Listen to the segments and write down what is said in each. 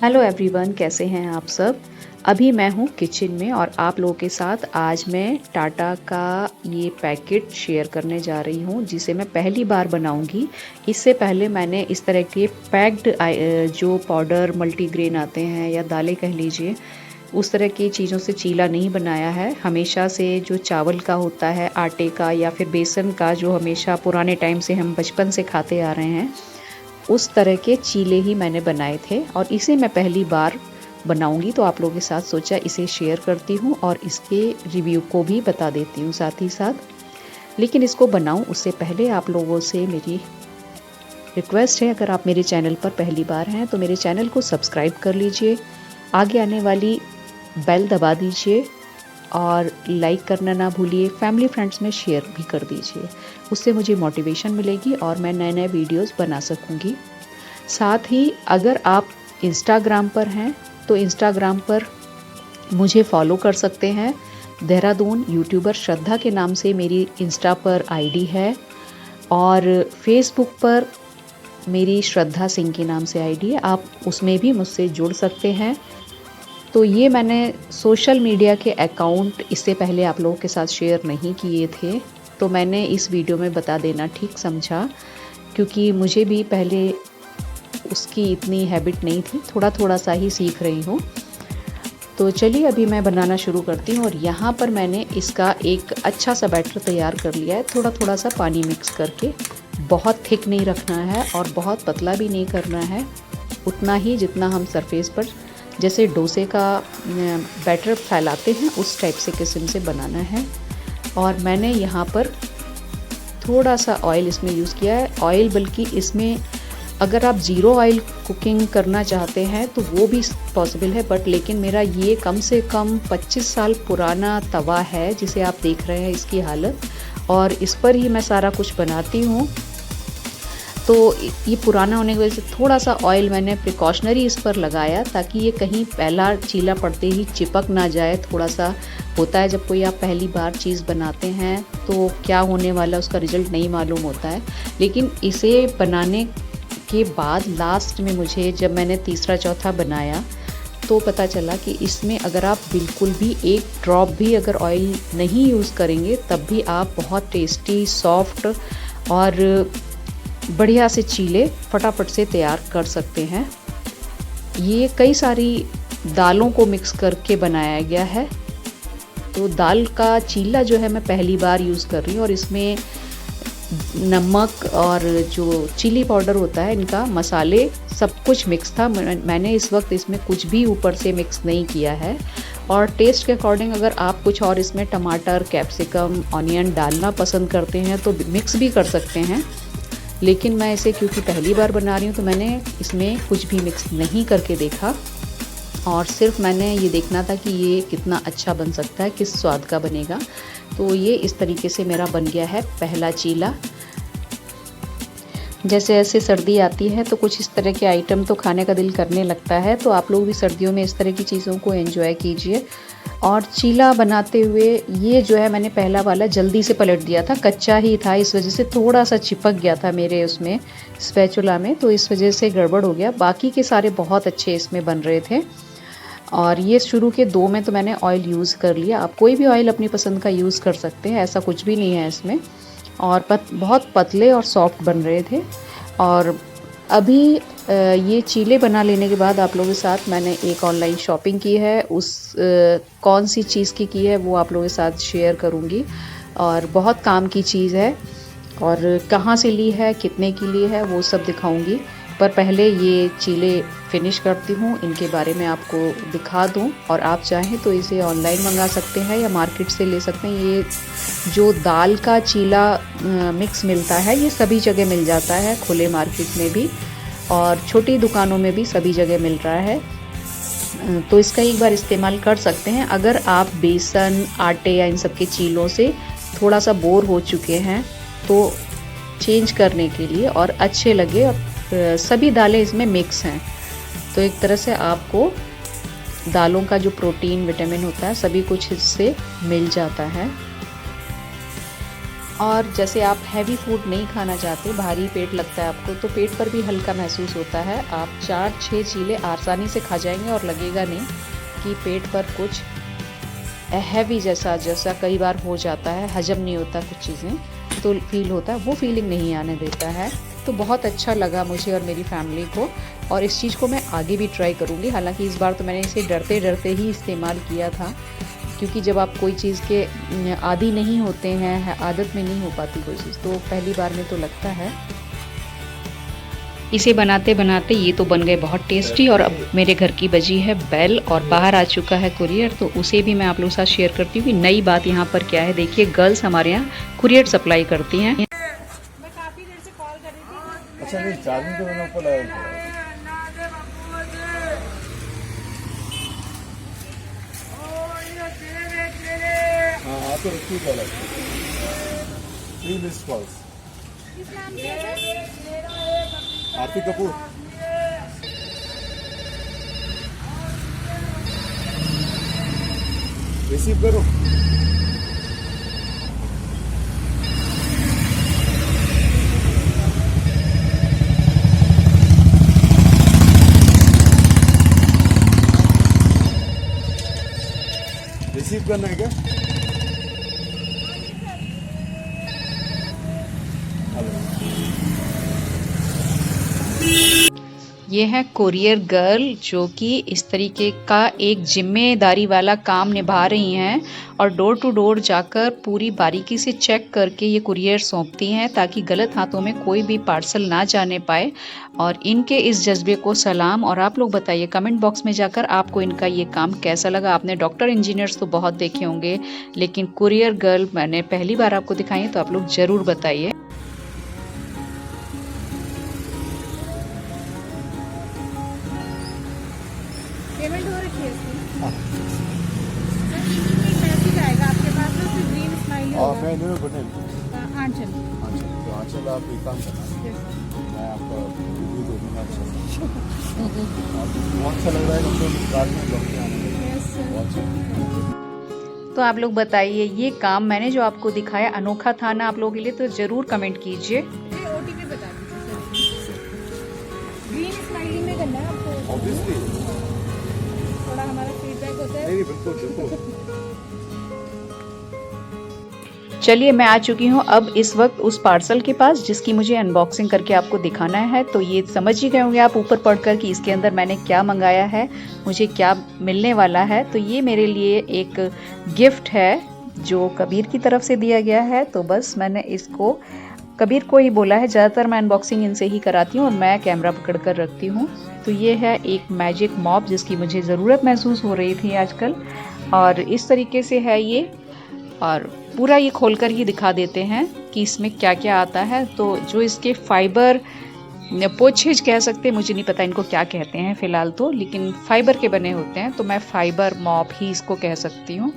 Hello everyone, कैसे हैं आप सब। अभी मैं हूँ किचन में और आप लोगों के साथ आज मैं टाटा का ये पैकेट शेयर करने जा रही हूँ जिसे मैं पहली बार बनाऊँगी। इससे पहले मैंने इस तरह के पैक्ड जो पाउडर मल्टीग्रेन आते हैं या दालें कह लीजिए, उस तरह की चीज़ों से चीला नहीं बनाया है। हमेशा से जो चावल का होता है, आटे का या फिर बेसन का, जो हमेशा पुराने टाइम से हम बचपन से खाते आ रहे हैं, उस तरह के चीले ही मैंने बनाए थे और इसे मैं पहली बार बनाऊंगी। तो आप लोगों के साथ सोचा इसे शेयर करती हूँ और इसके रिव्यू को भी बता देती हूँ साथ ही साथ। लेकिन इसको बनाऊं उससे पहले आप लोगों से मेरी रिक्वेस्ट है, अगर आप मेरे चैनल पर पहली बार हैं तो मेरे चैनल को सब्सक्राइब कर लीजिए, आगे आने वाली बेल दबा दीजिए और लाइक करना ना भूलिए। फैमिली फ्रेंड्स में शेयर भी कर दीजिए, उससे मुझे मोटिवेशन मिलेगी और मैं नए नए वीडियोस बना सकूंगी। साथ ही अगर आप इंस्टाग्राम पर हैं तो इंस्टाग्राम पर मुझे फॉलो कर सकते हैं। देहरादून यूट्यूबर श्रद्धा के नाम से मेरी इंस्टा पर आईडी है और फेसबुक पर मेरी श्रद्धा सिंह के नाम से आईडी है, आप उसमें भी मुझसे जुड़ सकते हैं। तो ये मैंने सोशल मीडिया के अकाउंट इससे पहले आप लोगों के साथ शेयर नहीं किए थे, तो मैंने इस वीडियो में बता देना ठीक समझा, क्योंकि मुझे भी पहले उसकी इतनी हैबिट नहीं थी, थोड़ा थोड़ा सा ही सीख रही हूँ। तो चलिए अभी मैं बनाना शुरू करती हूँ। और यहाँ पर मैंने इसका एक अच्छा सा बैटर तैयार कर लिया है, थोड़ा थोड़ा सा पानी मिक्स करके। बहुत थिक नहीं रखना है और बहुत पतला भी नहीं करना है, उतना ही जितना हम सरफेस पर जैसे डोसे का बैटर फैलाते हैं उस टाइप से किस्म से बनाना है। और मैंने यहाँ पर थोड़ा सा ऑयल इसमें यूज़ किया है। ऑयल बल्कि इसमें अगर आप ज़ीरो ऑयल कुकिंग करना चाहते हैं तो वो भी पॉसिबल है, बट लेकिन मेरा ये कम से कम 25 साल पुराना तवा है जिसे आप देख रहे हैं इसकी हालत, और इस पर ही मैं सारा कुछ बनाती हूँ। तो ये पुराना होने की वजह से थोड़ा सा ऑयल मैंने प्रिकॉशनरी इस पर लगाया, ताकि ये कहीं पहला चीला पड़ते ही चिपक ना जाए। थोड़ा सा होता है जब कोई आप पहली बार चीज़ बनाते हैं तो क्या होने वाला उसका रिजल्ट नहीं मालूम होता है। लेकिन इसे बनाने के बाद लास्ट में मुझे जब मैंने तीसरा चौथा बनाया तो पता चला कि इसमें अगर आप बिल्कुल भी एक ड्रॉप भी अगर ऑयल नहीं यूज़ करेंगे तब भी आप बहुत टेस्टी, सॉफ्ट और बढ़िया से चीले फटाफट से तैयार कर सकते हैं। ये कई सारी दालों को मिक्स करके बनाया गया है। तो दाल का चीला जो है मैं पहली बार यूज़ कर रही हूँ और इसमें नमक और जो चिली पाउडर होता है, इनका मसाले सब कुछ मिक्स था। मैंने इस वक्त इसमें कुछ भी ऊपर से मिक्स नहीं किया है। और टेस्ट के अकॉर्डिंग अगर आप कुछ और इसमें टमाटर, कैप्सिकम, ऑनियन डालना पसंद करते हैं तो मिक्स भी कर सकते हैं। लेकिन मैं इसे क्योंकि पहली बार बना रही हूँ तो मैंने इसमें कुछ भी मिक्स नहीं करके देखा, और सिर्फ मैंने ये देखना था कि ये कितना अच्छा बन सकता है, किस स्वाद का बनेगा। तो ये इस तरीके से मेरा बन गया है पहला चीला। जैसे जैसे सर्दी आती है तो कुछ इस तरह के आइटम तो खाने का दिल करने लगता है, तो आप लोग भी सर्दियों में इस तरह की चीज़ों को एंजॉय कीजिए। और चीला बनाते हुए ये जो है मैंने पहला वाला जल्दी से पलट दिया था, कच्चा ही था, इस वजह से थोड़ा सा चिपक गया था मेरे उसमें स्पैचुला में, तो इस वजह से गड़बड़ हो गया। बाकी के सारे बहुत अच्छे इसमें बन रहे थे। और ये शुरू के दो में तो मैंने ऑयल यूज़ कर लिया। आप कोई भी ऑयल अपनी पसंद का यूज़ कर सकते हैं, ऐसा कुछ भी नहीं है इसमें। और बहुत पतले और सॉफ्ट बन रहे थे। और अभी ये चीले बना लेने के बाद आप लोगों के साथ मैंने एक ऑनलाइन शॉपिंग की है, उस कौन सी चीज़ की है वो आप लोगों के साथ शेयर करूँगी। और बहुत काम की चीज़ है, और कहाँ से ली है, कितने की ली है, वो सब दिखाऊंगी। पर पहले ये चीले फिनिश करती हूँ, इनके बारे में आपको दिखा दूँ। और आप चाहें तो इसे ऑनलाइन मंगा सकते हैं या मार्केट से ले सकते हैं। ये जो दाल का चीला मिक्स मिलता है ये सभी जगह मिल जाता है, खुले मार्केट में भी और छोटी दुकानों में भी सभी जगह मिल रहा है। तो इसका एक बार इस्तेमाल कर सकते हैं। अगर आप बेसन, आटे या इन सब के चीलों से थोड़ा सा बोर हो चुके हैं तो चेंज करने के लिए और अच्छे लगे, और सभी दालें इसमें मिक्स हैं, तो एक तरह से आपको दालों का जो प्रोटीन, विटामिन होता है सभी कुछ इससे मिल जाता है। और जैसे आप हैवी फूड नहीं खाना चाहते, भारी पेट लगता है आपको, तो पेट पर भी हल्का महसूस होता है। आप 4-6 चीले आसानी से खा जाएंगे और लगेगा नहीं कि पेट पर कुछ हैवी जैसा कई बार हो जाता है, हजम नहीं होता कुछ चीज़ें तो फील होता है, वो फीलिंग नहीं आने देता है। तो बहुत अच्छा लगा मुझे और मेरी फैमिली को, और इस चीज़ को मैं आगे भी ट्राई करूँगी। हालांकि इस बार तो मैंने इसे डरते डरते ही इस्तेमाल किया था, क्योंकि जब आप कोई चीज़ के आदी नहीं होते हैं, आदत में नहीं हो पाती कोई चीज़, तो पहली बार में तो लगता है। इसे बनाते बनाते ये तो बन गए बहुत टेस्टी, और अब मेरे घर की बजी है बेल और बाहर आ चुका है कुरियर, तो उसे भी मैं आप लोगों के साथ शेयर करती हूँ कि नई बात यहाँ पर क्या है। देखिए, गर्ल्स हमारे यहाँ कुरियर सप्लाई करती हैं। मैं काफी देर से कॉल कर रही थी। अच्छा, नहीं चार्जिंग तो मैंने ऊपर लगाया था। हाँ, तो रखिए कॉल 3 मिस कॉल्स। आरती कपूर। रिसीव करो। रिसीव करना है क्या? ये है कुरियर गर्ल, जो कि इस तरीके का एक जिम्मेदारी वाला काम निभा रही हैं और डोर टू डोर जाकर पूरी बारीकी से चेक करके ये कुरियर सौंपती हैं, ताकि गलत हाथों में कोई भी पार्सल ना जाने पाए। और इनके इस जज्बे को सलाम। और आप लोग बताइए कमेंट बॉक्स में जाकर आपको इनका ये काम कैसा लगा। आपने डॉक्टर इंजीनियर्स तो बहुत देखे होंगे, लेकिन कुरियर गर्ल मैंने पहली बार आपको दिखाई है, तो आप लोग ज़रूर बताइए। पेमेंट हो रखी है इसकी। मैसेज आएगा आपके पास में, उसमें ग्रीन स्माइली होगा। मैं नहीं बने आंचल। अच्छा, तो आंचल आप एक काम करना, मैं आपका रिव्यू दे दूँगा। बहुत अच्छा लग रहा है, मतलब रात में लौट के आने में बहुत अच्छा। तो आप लोग बताइए, ये काम मैंने जो आपको दिखाया अनोखा था ना आप लोगों के लिए, तो ज़रूर कमेंट कीजिए। ये ओटीपी बता दीजिए। ग्रीन स्माइली में करना है आपको। ऑब्वियसली थोड़ा हमारा फीडबैक होता है। नहीं, बिल्कुल बिल्कुल। चलिए, मैं आ चुकी हूँ अब इस वक्त उस पार्सल के पास जिसकी मुझे अनबॉक्सिंग करके आपको दिखाना है। तो ये समझ ही गए होंगे आप ऊपर पढ़कर कि इसके अंदर मैंने क्या मंगाया है, मुझे क्या मिलने वाला है। तो ये मेरे लिए एक गिफ्ट है जो कबीर की तरफ से दिया गया है। तो बस मैंने इसको कबीर को ही बोला है, ज़्यादातर मैं अनबॉक्सिंग इनसे ही कराती हूँ और मैं कैमरा पकड़ कर रखती हूँ। तो ये है एक मैजिक मॉप, जिसकी मुझे ज़रूरत महसूस हो रही थी आजकल, और इस तरीके से है ये। और पूरा ये खोलकर ही दिखा देते हैं कि इसमें क्या क्या आता है। तो जो इसके फाइबर पोछेज कह सकते हैं, मुझे नहीं पता इनको क्या कहते हैं फ़िलहाल तो, लेकिन फाइबर के बने होते हैं, तो मैं फाइबर मॉप ही इसको कह सकती हूँ।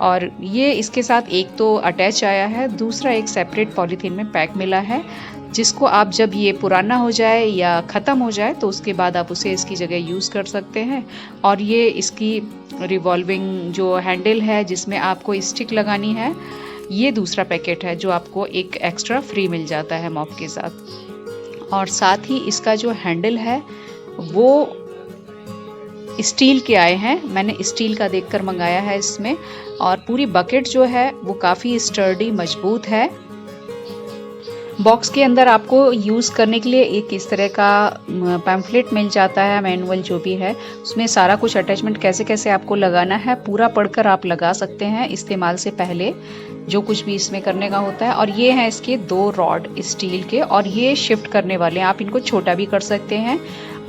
और ये इसके साथ एक तो अटैच आया है, दूसरा एक सेपरेट पॉलीथीन में पैक मिला है, जिसको आप जब ये पुराना हो जाए या ख़त्म हो जाए तो उसके बाद आप उसे इसकी जगह यूज़ कर सकते हैं। और ये इसकी रिवॉल्विंग जो हैंडल है जिसमें आपको स्टिक लगानी है, ये दूसरा पैकेट है जो आपको एक एक्स्ट्रा फ्री मिल जाता है मॉप के साथ। और साथ ही इसका जो हैंडल है वो स्टील के आए हैं, मैंने स्टील का देखकर मंगाया है इसमें। और पूरी बकेट जो है वो काफ़ी स्टर्डी मजबूत है। बॉक्स के अंदर आपको यूज़ करने के लिए एक इस तरह का पैम्फलेट मिल जाता है, मैनुअल जो भी है, उसमें सारा कुछ अटैचमेंट कैसे कैसे आपको लगाना है पूरा पढ़कर आप लगा सकते हैं इस्तेमाल से पहले, जो कुछ भी इसमें करने का होता है। और ये हैं इसके 2 रॉड स्टील के, और ये शिफ्ट करने वाले हैं। आप इनको छोटा भी कर सकते हैं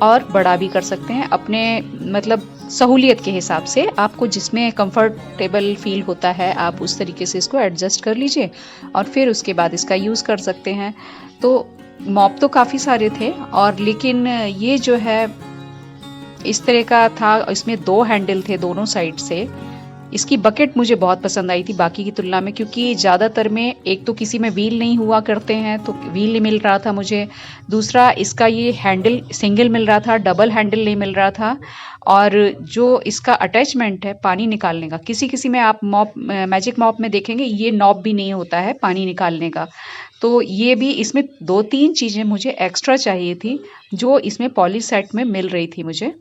और बड़ा भी कर सकते हैं, अपने मतलब सहूलियत के हिसाब से। आपको जिसमें कंफर्टेबल फील होता है आप उस तरीके से इसको एडजस्ट कर लीजिए और फिर उसके बाद इसका यूज़ कर सकते हैं। तो मॉप तो काफ़ी सारे थे, और लेकिन ये जो है इस तरह का था, इसमें 2 हैंडल थे दोनों साइड से। इसकी बकेट मुझे बहुत पसंद आई थी बाकी की तुलना में, क्योंकि ज़्यादातर में एक तो किसी में व्हील नहीं हुआ करते हैं तो व्हील नहीं मिल रहा था मुझे, दूसरा इसका ये हैंडल सिंगल मिल रहा था, डबल हैंडल नहीं मिल रहा था। और जो इसका अटैचमेंट है पानी निकालने का, किसी किसी में आप मॉप मैजिक मॉप में देखेंगे ये नॉब भी नहीं होता है पानी निकालने का। तो ये भी इसमें 2-3 चीज़ें मुझे एक्स्ट्रा चाहिए थी जो इसमें पॉलीसेट में मिल रही थी मुझे।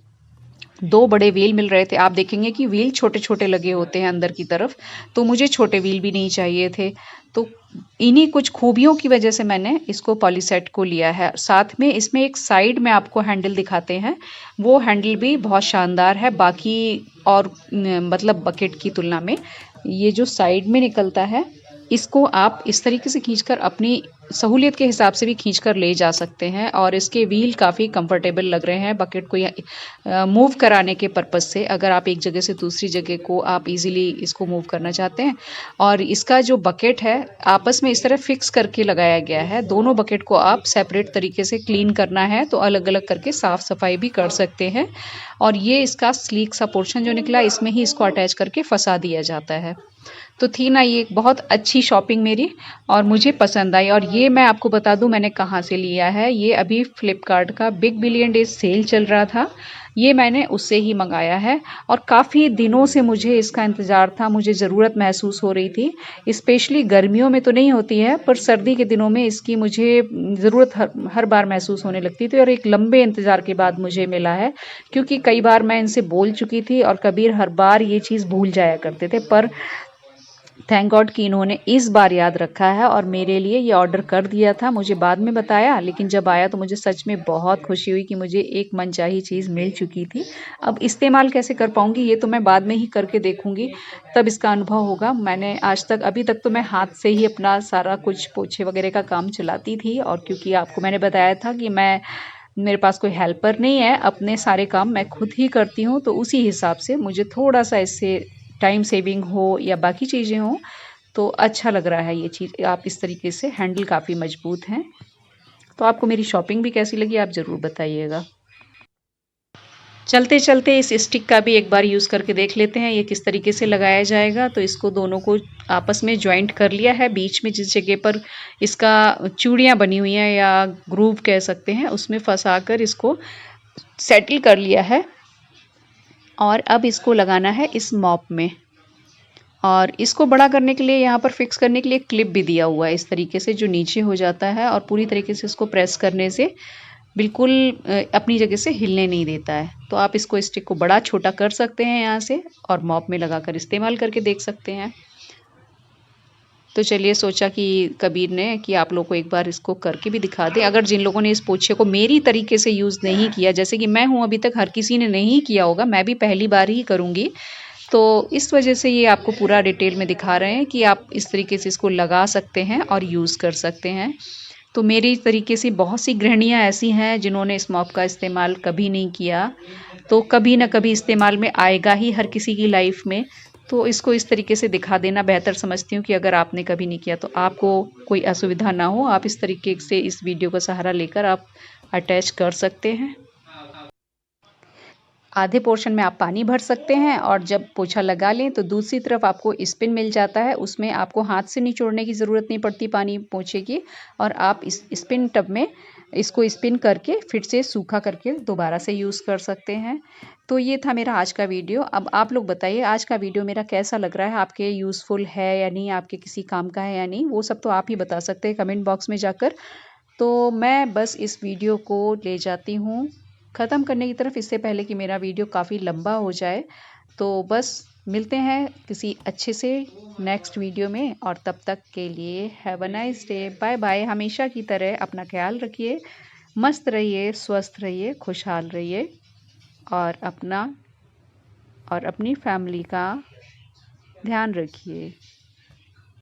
2 बड़े व्हील मिल रहे थे, आप देखेंगे कि व्हील छोटे-छोटे लगे होते हैं अंदर की तरफ, तो मुझे छोटे व्हील भी नहीं चाहिए थे। तो इन्हीं कुछ खूबियों की वजह से मैंने इसको पॉलीसेट को लिया है। साथ में इसमें एक साइड में आपको हैंडल दिखाते हैं, वो हैंडल भी बहुत शानदार है बाकी और मतलब बकेट की तुलना में। ये जो साइड में निकलता है, इसको आप इस तरीके से खींचकर अपनी सहूलियत के हिसाब से भी खींचकर ले जा सकते हैं और इसके व्हील काफ़ी कंफर्टेबल लग रहे हैं बकेट को मूव कराने के पर्पज़ से, अगर आप एक जगह से दूसरी जगह को आप इजीली इसको मूव करना चाहते हैं। और इसका जो बकेट है आपस में इस तरह फिक्स करके लगाया गया है, दोनों बकेट को आप सेपरेट तरीके से क्लीन करना है तो अलग अलग करके साफ़ सफाई भी कर सकते हैं। और ये इसका स्लीक सा पोर्शन जो निकला, इसमें ही इसको अटैच करके फंसा दिया जाता है। तो थी ना ये एक बहुत अच्छी शॉपिंग मेरी और मुझे पसंद आई। और ये मैं आपको बता दूं मैंने कहाँ से लिया है, ये अभी फ्लिपकार्ट का बिग बिलियन डेज सेल चल रहा था, ये मैंने उससे ही मंगाया है। और काफ़ी दिनों से मुझे इसका इंतज़ार था, मुझे ज़रूरत महसूस हो रही थी, स्पेशली गर्मियों में तो नहीं होती है पर सर्दी के दिनों में इसकी मुझे ज़रूरत हर बार महसूस होने लगती थी। और एक लंबे इंतज़ार के बाद मुझे मिला है, क्योंकि कई बार मैं इनसे बोल चुकी थी और कबीर हर बार ये चीज़ भूल जाया करते थे, पर थैंक गॉड कि इन्होंने इस बार याद रखा है और मेरे लिए ये ऑर्डर कर दिया था। मुझे बाद में बताया, लेकिन जब आया तो मुझे सच में बहुत खुशी हुई कि मुझे एक मनचाही चीज़ मिल चुकी थी। अब इस्तेमाल कैसे कर पाऊँगी ये तो मैं बाद में ही करके देखूँगी, तब इसका अनुभव होगा। मैंने आज तक अभी तक तो मैं हाथ से ही अपना सारा कुछ पोछे वगैरह का काम चलाती थी, और क्योंकि आपको मैंने बताया था कि मेरे पास कोई हेल्पर नहीं है, अपने सारे काम मैं खुद ही करती हूँ, तो उसी हिसाब से मुझे थोड़ा-सा इससे टाइम सेविंग हो या बाकी चीज़ें हों तो अच्छा लग रहा है ये चीज़। आप इस तरीके से हैंडल काफ़ी मजबूत हैं। तो आपको मेरी शॉपिंग भी कैसी लगी आप ज़रूर बताइएगा। चलते चलते इस स्टिक का भी एक बार यूज़ करके देख लेते हैं ये किस तरीके से लगाया जाएगा। तो इसको दोनों को आपस में जॉइंट कर लिया है, बीच में जिस जगह पर इसका चूड़ियाँ बनी हुई हैं या ग्रूव कह सकते हैं, उसमें फंसा कर इसको सेटल कर लिया है। और अब इसको लगाना है इस मॉप में, और इसको बड़ा करने के लिए यहाँ पर फिक्स करने के लिए क्लिप भी दिया हुआ है इस तरीके से, जो नीचे हो जाता है और पूरी तरीके से इसको प्रेस करने से बिल्कुल अपनी जगह से हिलने नहीं देता है। तो आप इसको स्टिक को बड़ा छोटा कर सकते हैं यहाँ से और मॉप में लगाकर इस्तेमाल करके देख सकते हैं। तो चलिए सोचा कि कबीर ने कि आप लोगों को एक बार इसको करके भी दिखा दें। अगर जिन लोगों ने इस पोछे को मेरी तरीके से यूज़ नहीं किया, जैसे कि मैं हूँ, अभी तक हर किसी ने नहीं किया होगा, मैं भी पहली बार ही करूँगी, तो इस वजह से ये आपको पूरा डिटेल में दिखा रहे हैं कि आप इस तरीके से इसको लगा सकते हैं और यूज़ कर सकते हैं। तो मेरी तरीके से बहुत सी गृहिणियाँ ऐसी हैं जिन्होंने इस मॉप का इस्तेमाल कभी नहीं किया, तो कभी ना कभी इस्तेमाल में आएगा ही हर किसी की लाइफ में। तो इसको इस तरीके से दिखा देना बेहतर समझती हूँ कि अगर आपने कभी नहीं किया तो आपको कोई असुविधा ना हो, आप इस तरीके से इस वीडियो का सहारा लेकर आप अटैच कर सकते हैं। आधे पोर्शन में आप पानी भर सकते हैं और जब पोछा लगा लें तो दूसरी तरफ आपको स्पिन मिल जाता है, उसमें आपको हाथ से निचोड़ने की ज़रूरत नहीं पड़ती पानी पोछे की, और आप इस स्पिन टब में इसको स्पिन करके फिर से सूखा करके दोबारा से यूज़ कर सकते हैं। तो ये था मेरा आज का वीडियो। अब आप लोग बताइए आज का वीडियो मेरा कैसा लग रहा है, आपके यूज़फुल है या नहीं, आपके किसी काम का है या नहीं, वो सब तो आप ही बता सकते हैं कमेंट बॉक्स में जाकर। तो मैं बस इस वीडियो को ले जाती हूँ ख़त्म करने की तरफ, इससे पहले कि मेरा वीडियो काफ़ी लंबा हो जाए। तो बस मिलते हैं किसी अच्छे से नेक्स्ट वीडियो में, और तब तक के लिए have a nice day, bye bye. हमेशा की तरह अपना ख्याल रखिए, मस्त रहिए, स्वस्थ रहिए, खुशहाल रहिए, और अपना और अपनी फैमिली का ध्यान रखिए।